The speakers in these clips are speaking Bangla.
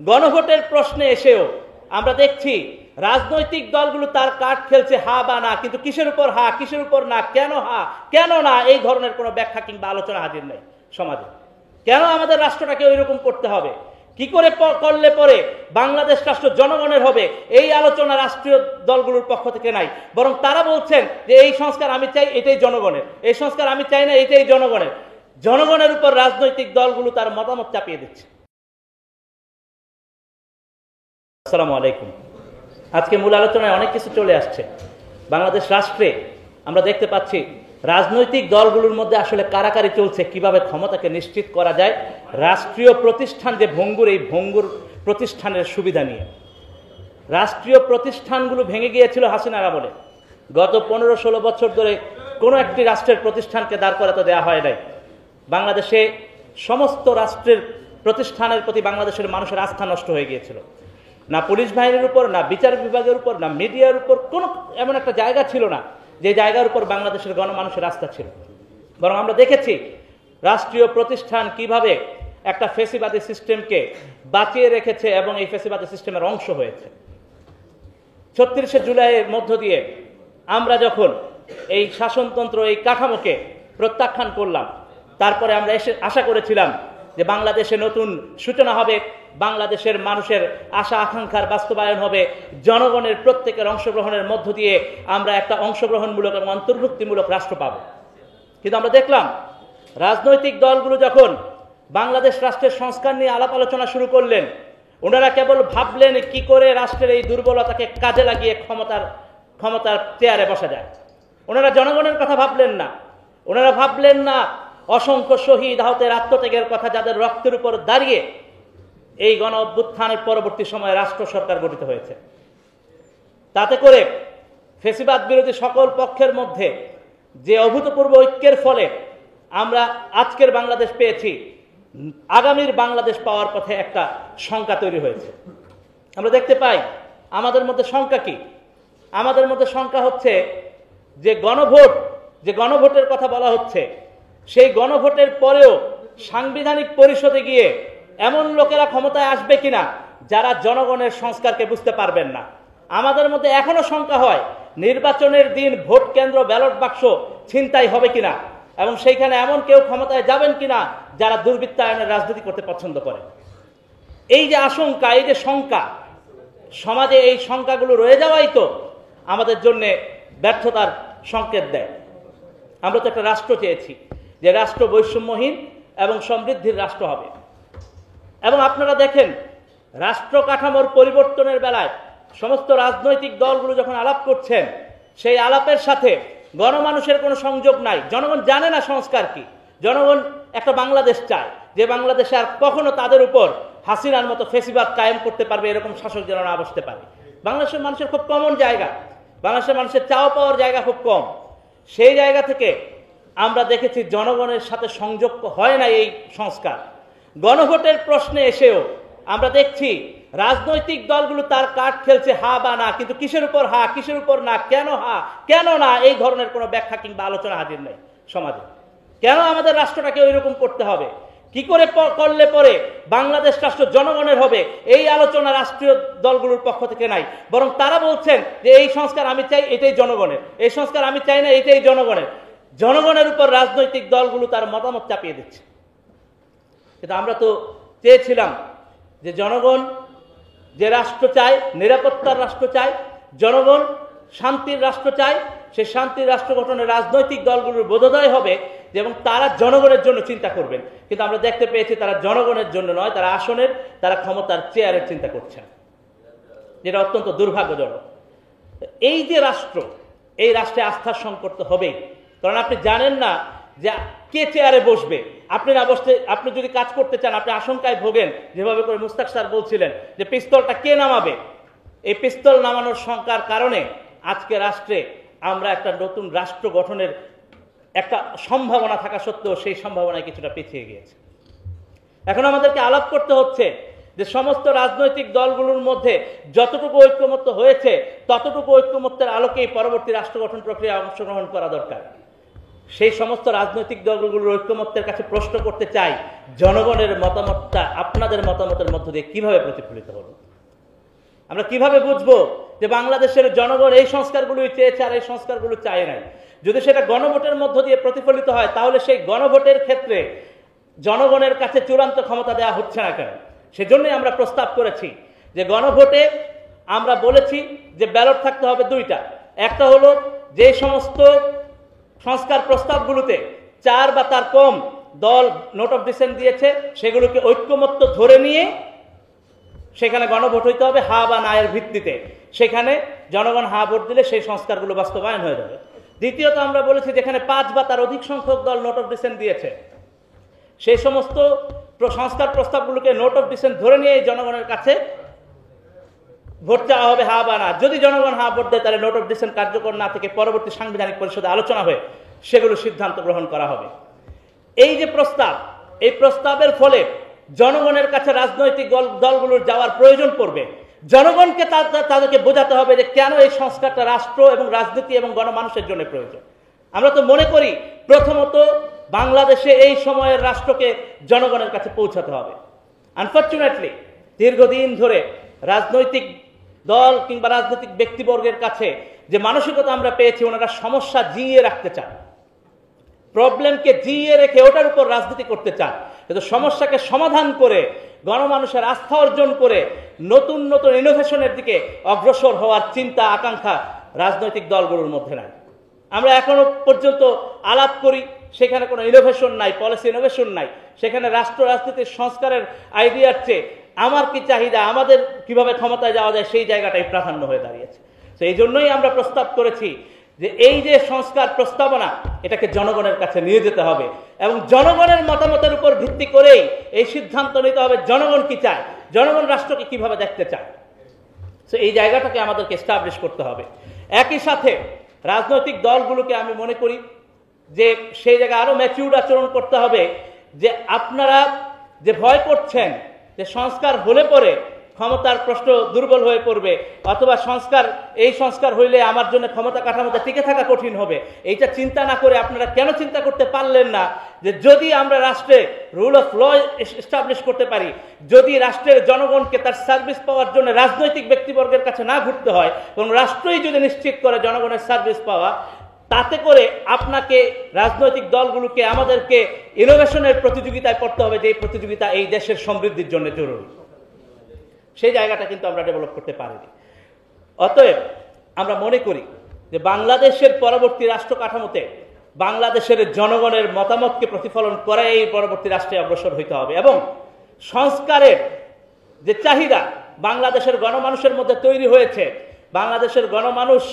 গণভোটের প্রশ্নে এসেও আমরা দেখছি রাজনৈতিক দলগুলো তার কার্ড খেলছে হা বা না, কিন্তু কিসের উপর হা কিসের উপর না, কেন হা কেন না, এই ধরনের কোনো ব্যাখ্যা কিংবা আলোচনা হাজির নেই সমাজে। কেন আমাদের রাষ্ট্রটাকে ওইরকম করতে হবে, কি করে করলে পরে বাংলাদেশ রাষ্ট্র জনগণের হবে, এই আলোচনা রাষ্ট্রীয় দলগুলোর পক্ষ থেকে নাই। বরং তারা বলছেন যে এই সংস্কার আমি চাই, এটাই জনগণের, এই সংস্কার আমি চাই না, এটাই জনগণের। জনগণের উপর রাজনৈতিক দলগুলো তার মতামত চাপিয়ে দিচ্ছে। আসসালামু আলাইকুম। আজকে মূল আলোচনায় অনেক কিছু চলে আসছে। বাংলাদেশ রাষ্ট্রে আমরা দেখতে পাচ্ছি রাজনৈতিক দলগুলোর মধ্যে আসলে কারাকারি চলছে, কিভাবে ক্ষমতাকে নিশ্চিত করা যায়। রাষ্ট্রীয় প্রতিষ্ঠান যে ভঙ্গুর, এই ভঙ্গুর প্রতিষ্ঠানের সুবিধা নিয়ে রাষ্ট্রীয় প্রতিষ্ঠানগুলো ভেঙে গিয়েছিল হাসিনার আমলে। গত 15-16 বছর ধরে কোনো একটি রাষ্ট্রের প্রতিষ্ঠানকে দাঁড় করাতে দেওয়া হয় নাই। বাংলাদেশে সমস্ত রাষ্ট্রের প্রতিষ্ঠানের প্রতি বাংলাদেশের মানুষের আস্থা নষ্ট হয়ে গিয়েছিল। না পুলিশ বাহিনীর উপর, না বিচার বিভাগের উপর, না মিডিয়ার উপর কোনো এমন একটা জায়গা ছিল না যে জায়গার উপর বাংলাদেশের গণমানুষের আস্থা ছিল। বরং আমরা দেখেছি রাষ্ট্রীয় প্রতিষ্ঠান কিভাবে একটা ফ্যাসিবাদী সিস্টেমকে বাঁচিয়ে রেখেছে এবং এই ফ্যাসিবাদী সিস্টেমের অংশ হয়েছে। 36শে জুলাইয়ের মধ্য দিয়ে আমরা যখন এই শাসনতন্ত্র, এই কাঠামোকে প্রত্যাখ্যান করলাম, তারপরে আমরা আশা করেছিলাম যে বাংলাদেশে নতুন সূচনা হবে, বাংলাদেশের মানুষের আশা আকাঙ্ক্ষার বাস্তবায়ন হবে, জনগণের প্রত্যেকের অংশগ্রহণের মধ্য দিয়ে আমরা একটা অংশগ্রহণমূলক এবং অন্তর্ভুক্তিমূলক রাষ্ট্র পাব। কিন্তু আমরা দেখলাম রাজনৈতিক দলগুলো যখন বাংলাদেশ রাষ্ট্রের সংস্কার নিয়ে আলাপ আলোচনা শুরু করলেন, ওনারা কেবল ভাবলেন কি করে রাষ্ট্রের এই দুর্বলতাকে কাজে লাগিয়ে ক্ষমতার চেয়ারে বসা যায়। ওনারা জনগণের কথা ভাবলেন না। ওনারা ভাবলেন না অসংখ্য শহীদ আহতের আত্মত্যাগের কথা, যাদের রক্তের উপর দাঁড়িয়ে এই গণ অভ্যুত্থানের পরবর্তী সময়ে রাষ্ট্র সরকার গঠিত হয়েছে। তাতে করে ফ্যাসিবাদ বিরোধী সকল পক্ষের মধ্যে যে অভূতপূর্ব ঐক্যের ফলে আমরা আজকের বাংলাদেশ পেয়েছি, আগামীর বাংলাদেশ পাওয়ার পথে একটা শঙ্কা তৈরি হয়েছে। আমরা দেখতে পাই আমাদের মধ্যে শঙ্কা কি? আমাদের মধ্যে শঙ্কা হচ্ছে যে গণভোটের কথা বলা হচ্ছে, সেই গণভোটের পরেও সাংবিধানিক পরিষদে গিয়ে এমন লোকেরা ক্ষমতায় আসবে কিনা যারা জনগণের সংস্কারকে বুঝতে পারবেন না। আমাদের মধ্যে এখনো শঙ্কা হয় নির্বাচনের দিন ভোট কেন্দ্র, ব্যালট বাক্স ছিনতাই হবে কিনা, এবং সেইখানে এমন কেউ ক্ষমতায় যাবেন কিনা যারা দুর্বৃত্তায়নের রাজনীতি করতে পছন্দ করে। এই যে আশঙ্কা, এই যে শঙ্কা, সমাজে এই শঙ্কাগুলো রয়ে যাওয়াই তো আমাদের জন্য ব্যর্থতার সংকেত দেয়। আমরা তো একটা রাষ্ট্র চেয়েছি যে রাষ্ট্র বৈষম্যহীন এবং সমৃদ্ধির রাষ্ট্র হবে। এবং আপনারা দেখেন রাষ্ট্র কাঠামোর পরিবর্তনের বেলায় সমস্ত রাজনৈতিক দলগুলো যখন আলাপ করছেন, সেই আলাপের সাথে গণমানুষের কোনো সংযোগ নাই। জনগণ জানে না সংস্কার কি। জনগণ একটা বাংলাদেশ চায় যে বাংলাদেশে আর কখনো তাদের উপর হাসিনার মতো ফেসিবাদ কায়েম করতে পারবে এরকম শাসক যেন না বসতে পারে। বাংলাদেশের মানুষের খুব কমন জায়গা, বাংলাদেশের মানুষের চাওয়া পাওয়ার জায়গা খুব কম। সেই জায়গা থেকে আমরা দেখেছি জনগণের সাথে সংযোগ হয় না এই সংস্কার। গণভোটের প্রশ্নে এসেও আমরা দেখছি রাজনৈতিক দলগুলো তার কার্ড খেলছে হা বা না, কিন্তু কিসের উপর হা কিসের উপর না, কেন হা কেন না, এই ধরনের কোনো ব্যাখ্যা কিংবা আলোচনা হাজির নেই সমাজে। কেন আমাদের রাষ্ট্রটাকে ওইরকম করতে হবে, কি করে করলে পরে বাংলাদেশ রাষ্ট্র জনগণের হবে, এই আলোচনা রাষ্ট্রীয় দলগুলোর পক্ষ থেকে নাই। বরং তারা বলছেন যে এই সংস্কার আমি চাই, এটাই জনগণের, এই সংস্কার আমি চাই না, এটাই জনগণের। জনগণের উপর রাজনৈতিক দলগুলো তার মতামত চাপিয়ে দিচ্ছে। কিন্তু আমরা তো চেয়েছিলাম যে জনগণ যে রাষ্ট্র চায়, নিরাপত্তার রাষ্ট্র চায়, জনগণ শান্তির রাষ্ট্র চায়, সেই শান্তির রাষ্ট্র গঠনে রাজনৈতিক দলগুলোর বোধোদয় হবে এবং তারা জনগণের জন্য চিন্তা করবেন। কিন্তু আমরা দেখতে পেয়েছি তারা জনগণের জন্য নয়, তারা আসনের, তারা ক্ষমতার চেয়ারের চিন্তা করছেন, যেটা অত্যন্ত দুর্ভাগ্যজনক। এই যে রাষ্ট্র, এই রাষ্ট্রে আস্থার সংকট তো হবেই, কারণ আপনি জানেন না যে কে চেয়ারে বসবে। আপনি না বসতে, আপনি যদি কাজ করতে চান আপনি আশঙ্কায় ভোগেন, যেভাবে করে মুস্তাক স্যার বলছিলেন যে পিস্তলটা কে নামাবে। এই পিস্তল নামানোর শঙ্কার কারণে আজকে রাষ্ট্রে আমরা একটা নতুন রাষ্ট্র গঠনের একটা সম্ভাবনা থাকা সত্ত্বেও সেই সম্ভাবনায় কিছুটা পিছিয়ে গিয়েছে। এখন আমাদেরকে আলাপ করতে হচ্ছে যে সমস্ত রাজনৈতিক দলগুলোর মধ্যে যতটুকু ঐক্যমত্য হয়েছে ততটুকু ঐক্যমত্যের আলোকেই পরবর্তী রাষ্ট্র গঠন প্রক্রিয়ায় অংশগ্রহণ করা দরকার। সেই সমস্ত রাজনৈতিক দলগুলোর ঐক্যমত্যের কাছে প্রশ্ন করতে চাই, জনগণের মতামতটা আপনাদের মতামতের মধ্য দিয়ে কিভাবে প্রতিফলিত হলো? আমরা কিভাবে বুঝবো যে বাংলাদেশের জনগণ এই সংস্কারগুলোই চেয়েছে আর এই সংস্কারগুলো চায় নাই? যদি সেটা গণভোটের মধ্য দিয়ে প্রতিফলিত হয়, তাহলে সেই গণভোটের ক্ষেত্রে জনগণের কাছে চূড়ান্ত ক্ষমতা দেওয়া হচ্ছে না কেন? সেজন্যই আমরা প্রস্তাব করেছি যে গণভোটে আমরা বলেছি যে ব্যালট থাকতে হবে দুইটা। একটা হলো যে সমস্ত সংস্কার প্রস্তাবগুলোতে 4 বা তার কম দল নোট অফ ডিসেন্ট দিয়েছে, সেগুলোকে ঐক্যমত্য ধরে নিয়ে সেখানে গণভোট হইতে হবে হা বা না এর ভিত্তিতে। সেখানে জনগণ হা ভোট দিলে সেই সংস্কারগুলো বাস্তবায়ন হয়ে যাবে। দ্বিতীয়ত আমরা বলেছি যেখানে 5 বা তার অধিক সংখ্যক দল নোট অফ ডিসেন্ট দিয়েছে, সেই সমস্ত সংস্কার প্রস্তাবগুলোকে নোট অফ ডিসেন্ট ধরে নিয়ে জনগণের কাছে ভোট চাওয়া হবে হা বা না। যদি জনগণ হা ভোট দেয়, তাহলে নোট অফ ডিসেন্ট কার্যকর না থেকে পরবর্তী সাংবিধানিক পরিষদে আলোচনা হয়ে সেগুলো সিদ্ধান্ত গ্রহণ করা হবে। এই যে প্রস্তাব, এই প্রস্তাবের ফলে জনগণের কাছে রাজনৈতিক দলগুলোর যাওয়ার প্রয়োজন পড়বে। জনগণকে তাদেরকে বোঝাতে হবে যে কেন এই সংস্কারটা রাষ্ট্র এবং রাজনীতি এবং গণমানুষের জন্য প্রয়োজন। আমরা তো মনে করি প্রথমত বাংলাদেশে এই সময়ের রাষ্ট্রকে জনগণের কাছে পৌঁছাতে হবে। আনফর্চুনেটলি দীর্ঘদিন ধরে রাজনৈতিক দল কিংবা রাজনৈতিক ব্যক্তিবর্গের কাছে যে মানসিকতা আমরা পেয়েছি, ওনারা সমস্যা জিইয়ে রাখতে চান, প্রবলেমকে জিইয়ে রেখে ওটার উপর রাজনীতি করতে চান, কিন্তু সমস্যাকে সমাধান করে গণমানুষের আস্থা অর্জন করে নতুন নতুন ইনোভেশনের দিকে অগ্রসর হওয়ার চিন্তা আকাঙ্ক্ষা রাজনৈতিক দলগুলোর মধ্যে নাই। আমরা এখনো পর্যন্ত আলাপ করি, সেখানে কোনো ইনোভেশন নাই, পলিসি ইনোভেশন নাই। সেখানে রাষ্ট্র রাজনীতির সংস্কারের আইডিয়ার চেয়ে আমার কি চাহিদা, আমাদের কিভাবে ক্ষমতায় যাওয়া যায়, সেই জায়গাটাই প্রাধান্য হয়ে দাঁড়িয়েছে। তো এই জন্যই আমরা প্রস্তাব করেছি যে এই যে সংস্কার প্রস্তাবনা, এটাকে জনগণের কাছে নিয়ে যেতে হবে এবং জনগণের মতামতের উপর ভিত্তি করেই এই সিদ্ধান্ত নিতে হবে জনগণ কি চায়, জনগণ রাষ্ট্রকে কিভাবে দেখতে চায়। তো এই জায়গাটাকে আমাদেরকে এস্টাবলিশ করতে হবে। একই সাথে রাজনৈতিক দলগুলোকে আমি মনে করি যে সেই জায়গায় আরো ম্যাচিউর আচরণ করতে হবে। যে আপনারা যে ভয় করছেন যে সংস্কার হলে পরে ক্ষমতার প্রশ্ন দুর্বল হয়ে পড়বে, অথবা এই সংস্কার হইলে আমার জন্য ক্ষমতা কাঠামোতে টিকে থাকা কঠিন হবে, এইটা চিন্তা না করে আপনারা কেন চিন্তা করতে পারলেন না যে যদি আমরা রাষ্ট্রে রুল অফ ল এস্টাবলিশ করতে পারি, যদি রাষ্ট্রের জনগণকে তার সার্ভিস পাওয়ার জন্য রাজনৈতিক ব্যক্তিবর্গের কাছে না ঘুরতে হয় এবং রাষ্ট্রই যদি নিশ্চিত করে জনগণের সার্ভিস পাওয়া, তাতে করে আপনাকে রাজনৈতিক দলগুলোকে আমাদেরকে ইনোভেশনের প্রতিযোগিতায় পড়তে হবে, যে এই প্রতিযোগিতা এই দেশের সমৃদ্ধির জন্য জরুরি। সেই জায়গাটা কিন্তু আমরা ডেভেলপ করতে পারিনি। অতএব আমরা মনে করি যে বাংলাদেশের পরবর্তী রাষ্ট্র কাঠামোতে বাংলাদেশের জনগণের মতামতকে প্রতিফলন করে এই পরবর্তী রাষ্ট্রে অগ্রসর হইতে হবে এবং সংস্কারের যে চাহিদা বাংলাদেশের গণমানুষের মধ্যে তৈরি হয়েছে, বাংলাদেশের গণমানুষ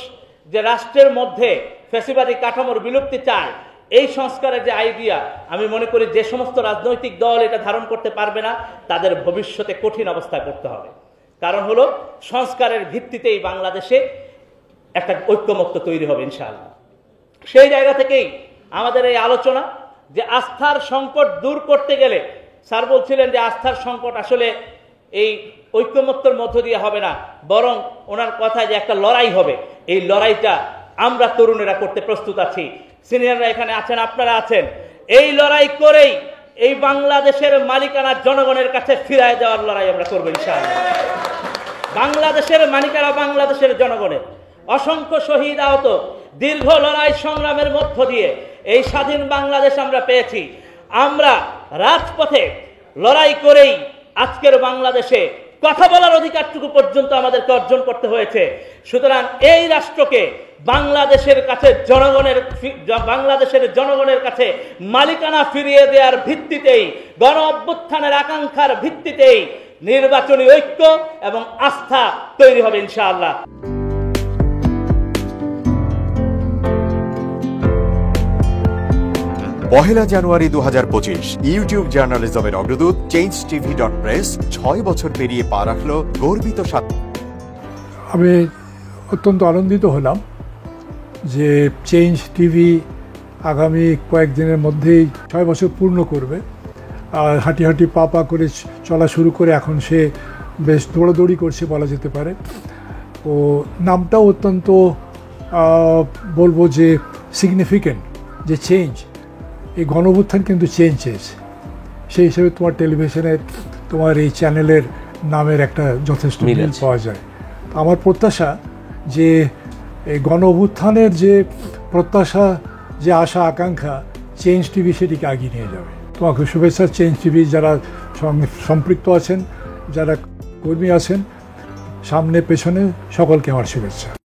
যে রাষ্ট্রের মধ্যে ফ্যাসিবাদী কাঠামোর বিলুপ্তি চায়, এই সংস্কারের যে আইডিয়া, আমি মনে করি যে সমস্ত রাজনৈতিক দল এটা ধারণ করতে পারবে না, তাদের ভবিষ্যতে কঠিন অবস্থায় পড়তে হবে। কারণ হলো সংস্কারের ভিত্তিতেই বাংলাদেশে একটা ঐক্যমত্য তৈরি হবে ইনশাআল্লাহ। সেই জায়গা থেকেই আমাদের এই আলোচনা যে আস্থার সংকট দূর করতে গেলে, স্যার বলছিলেন যে আস্থার সংকট আসলে এই ঐক্যমত্যের মধ্য দিয়ে হবে না, বরং ওনার কথায় যে একটা লড়াই হবে, এই লড়াইটা আমরা তরুণেরা করতে প্রস্তুত আছি। সিনিয়ররা এখানে আছেন, আপনারা আছেন। এই লড়াই করেই এই বাংলাদেশের মালিকানা জনগণের কাছে ফিরায় দেওয়ার লড়াই আমরা করবো ইনশাআল্লাহ। বাংলাদেশের মালিকানা বাংলাদেশের জনগণের। অসংখ্য শহীদ আহত, দীর্ঘ লড়াই সংগ্রামের মধ্য দিয়ে এই স্বাধীন বাংলাদেশ আমরা পেয়েছি। আমরা রাজপথে লড়াই করেই আজকের বাংলাদেশে কথা বলার অধিকারটুকু পর্যন্ত আমাদেরকে অর্জন করতে হয়েছে। সুতরাং এই রাষ্ট্রকে বাংলাদেশের জনগণের কাছে মালিকানা ফিরিয়ে দেওয়ার ভিত্তিতেই, গণ অভ্যুত্থানের আকাঙ্ক্ষার ভিত্তিতেই নির্বাচনী ঐক্য এবং আস্থা তৈরি হবে ইনশাআল্লাহ। পহেলা জানুয়ারি 2025 ইউটিউব জার্নালিজমের অগ্রদূত changetv.press 6 বছর পেরিয়ে পা রাখল গর্বিত আমি অত্যন্ত আনন্দিত হলাম যে চেঞ্জ টিভি আগামী কয়েকদিনের মধ্যেই 6 বছর পূর্ণ করবে। আর হাঁটি হাঁটি পা পা করে চলা শুরু করে এখন সে বেশ দৌড়াদৌড়ি করছে বলা যেতে পারে। ও নামটাও অত্যন্ত বলবো যে সিগনিফিকেন্ট, যে চেঞ্জ, এই গণঅভ্যুত্থান কিন্তু চেঞ্জ চেয়েছে। সেই হিসেবে তোমার টেলিভিশনে তোমার এই চ্যানেলের নামের একটা যথেষ্ট মিল মিল আছে। পাওয়া যায়। তো আমার প্রত্যাশা যে এই গণঅভ্যুত্থানের যে প্রত্যাশা, যে আশা আকাঙ্ক্ষা, চেঞ্জ টিভি সেটিকে এগিয়ে নিয়ে যাবে। তোমাকে শুভেচ্ছা। চেঞ্জ টিভি যারা সম্পৃক্ত আছেন, যারা কর্মী আছেন, সামনে পেছনে সকলকে আমার শুভেচ্ছা।